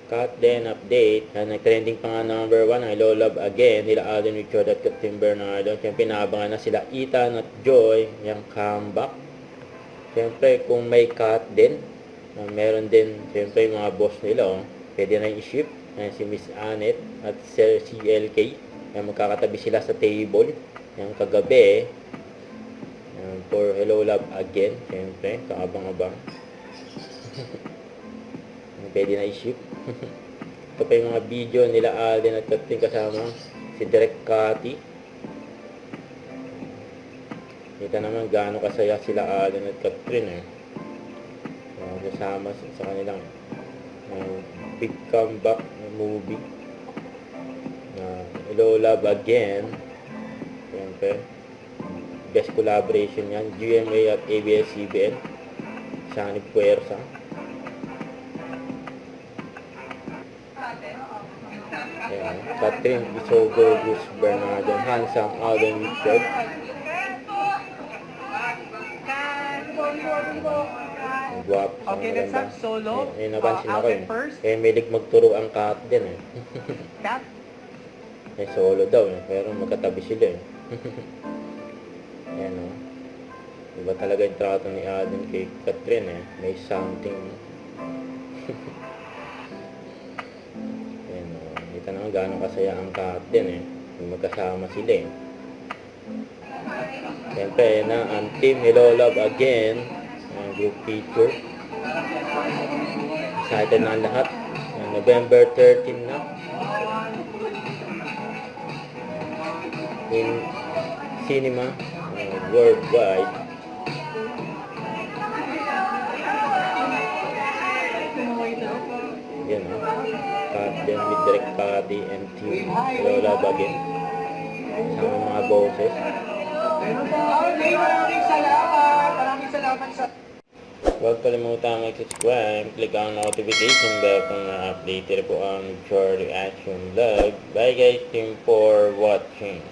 Cut then update. Nag-trending pa nga number 1 ang Hello Love Again nila Alden Richard at Tim Bernardo. Siyempre naabangan na sila Ethan at Joy yung comeback. Siyempre kung may cut din, meron din siyempre yung mga boss nila. Pwede na i-ship. Si Miss Annette at si LK. Magkakatabi sila sa table. Yung kagabi for Hello Love Again. Siyempre kaabang-abang. Pwede na i-ship. Ito pa yung mga video nila Alden at Catherine kasama si Direk Cathy. Kita naman gaano kasaya sila Alden at Catherine kasama sa kanilang big comeback movie Hello Love Again. Siyempre best collaboration yan, GMA at ABS-CBN. Shani Puersa. Catherine Isogo, Gus Bernardo, handsome Alden Richard. Guwapo. Okay, let's have solo. Napansin ako first. Milig magturo ang Kat din Kat? Solo daw pero magkatabi sila Ayan Iba talaga yung trato ni Alden kay Catherine May something. Kita naman gano'ng kasaya ang Kat din magkasama sila Siyempre ang team Hello Love Again group feature. Excited na ang lahat. November 13 na in cinema worldwide. Yan Kat din with Direk Cathy and team Hello Love Again sama mga boses. Maraming salamat sa... Huwag kalimutan mag-subscribe, click ang notification bell kung na-update po ang short reaction vlog. Bye guys, team for watching.